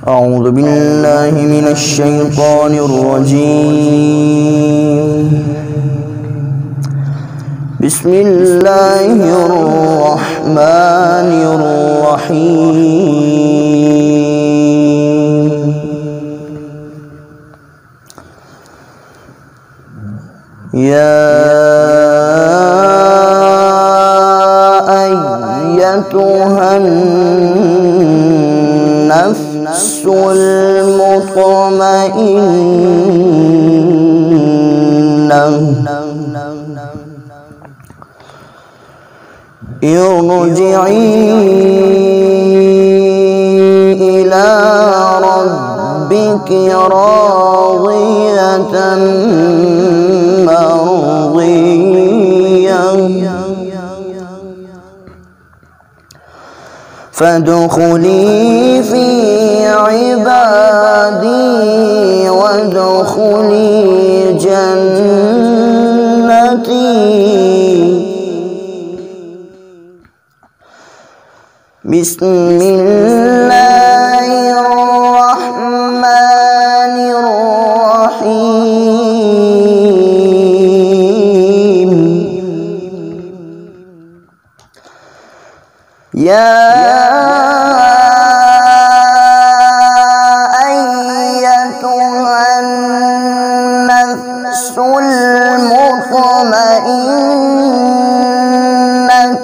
أعوذ بالله من الشيطان الرجيم. بسم الله الرحمن الرحيم. يا أيتها النفس المطمئنة ارجعي إلى ربك راضية مرضية فادخلي في عبادي وادخلي جنتي. بسم الله الرحمن الرحيم. يا أيتها النفس المطمئنة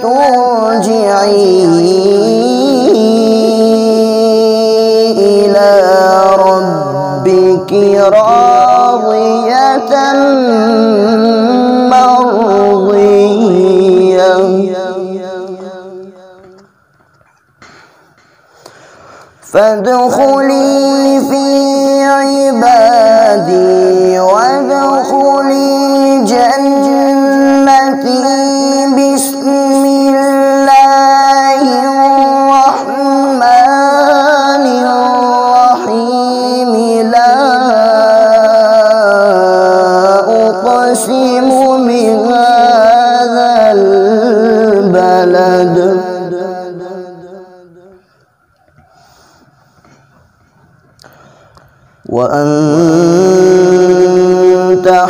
ارجعي إلى ربك راضية مرضية فادخلي في عبادي وادخلي جنتي. بسم الله الرحمن الرحيم. لا أقسم بهذا البلد وأنت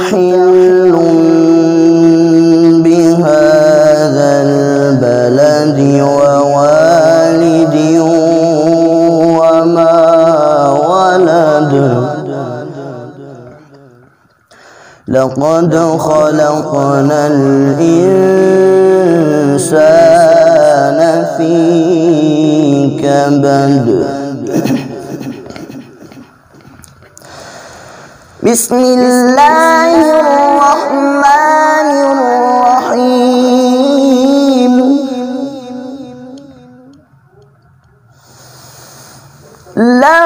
حل بهذا البلد ووالد وما ولد. لقد خلقنا الإنسان في كبد. بسم الله الرحمن الرحيم. لا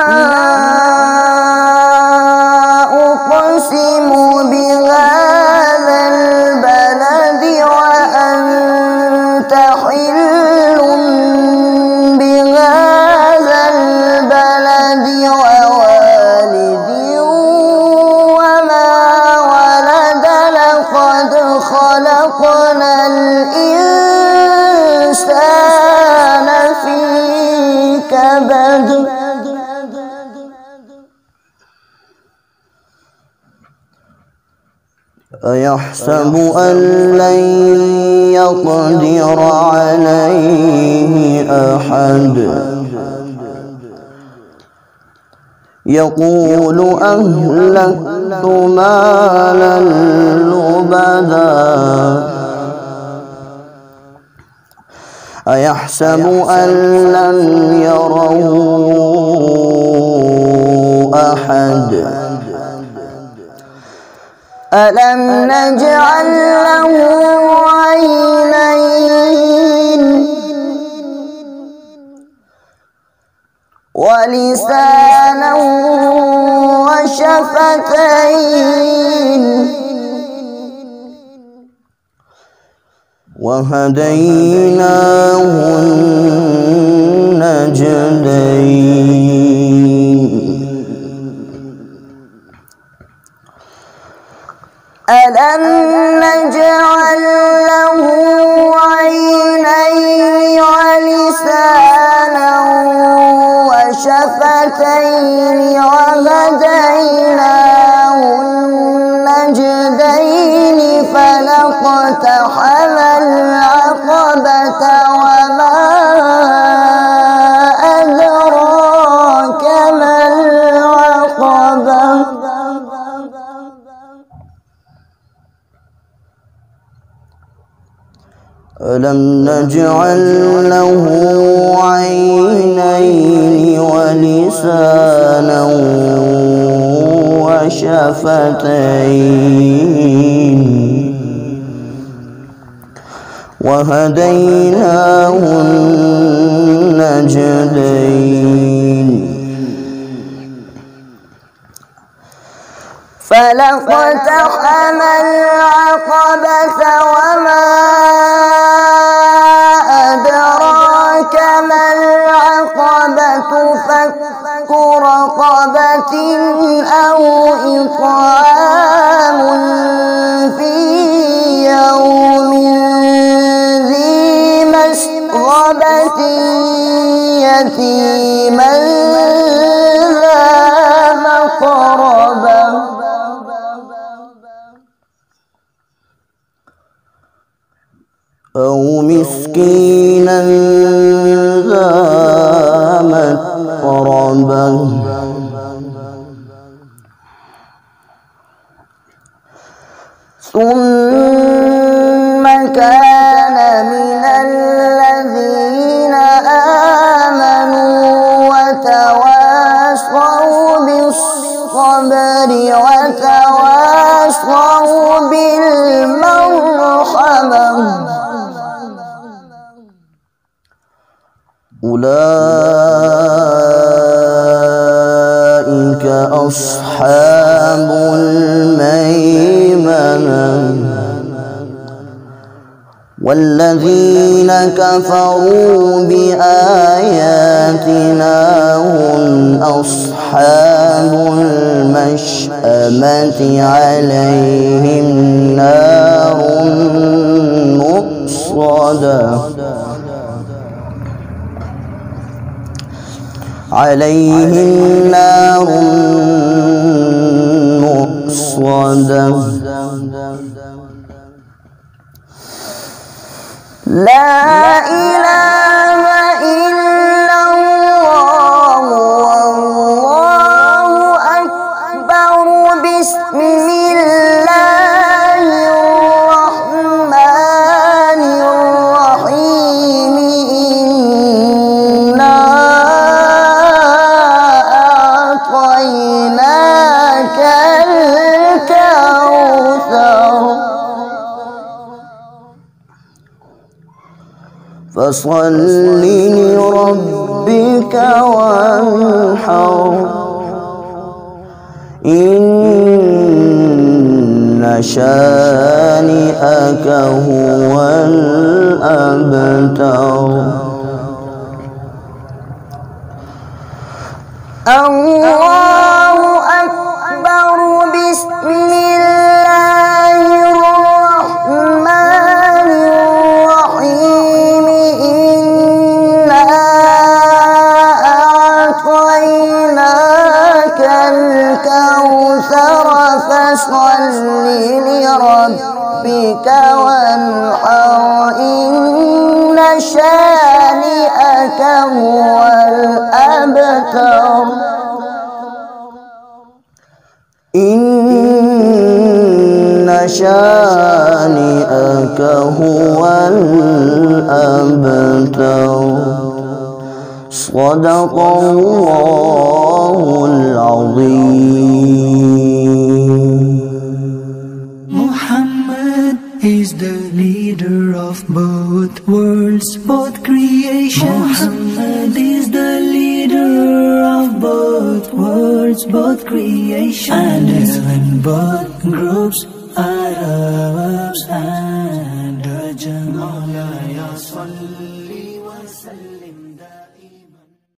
أقسم بهذا البلد وأنت حل بهذا البلد ووالد خلقنا الإنسان في كبد. أيحسب أن لن يقدر عليه أحد يقول أهلكت مالا لبدا. أيحسب أن لم يره أحد ألم نجعل له عينين ولسانا وشفتين وهديناه النجدين. ألم نجعل له عينين ولسانا وشفتين الشفتين وهديناه النجدين فلاقتحم العقبة وما أدراك ما العقبة ألم نجعل له عينين ولسانا وشفتين وهديناه النجدين فلاقتحم العقبة وما أدراك ما العقبة فك رقبة أو إطعام في يوم ذي مسغبة يتيما ذا مقربة أو مسكينا ذا متربة ثم كان من الذين آمنوا وتواصوا بالصبر وتواصوا بالمرحمة أولئك أصحاب الميمنة والذين كفروا بآياتنا هم أصحاب المشأمة عليهم نار مؤصدة عليهم نار مؤصدة لا إله إلا الله والله أكبر بسم الله الرحمن الرحيم إنا أعطيناك الكوثر فصل لربك وانحر إن شانئك هو الأبتر الله أكبر بسم الله الرحمن الرحيم إنا أعطيناك الكوثر فصل لربك وانحر إن شانئك هو الأبتر إن شانئك هو الأبتر صدق الله العظيم. Muhammad is the leader of both worlds, both creations. Muhammad is the leader of both worlds, both creations. And even both groups, Arabs and Ajam.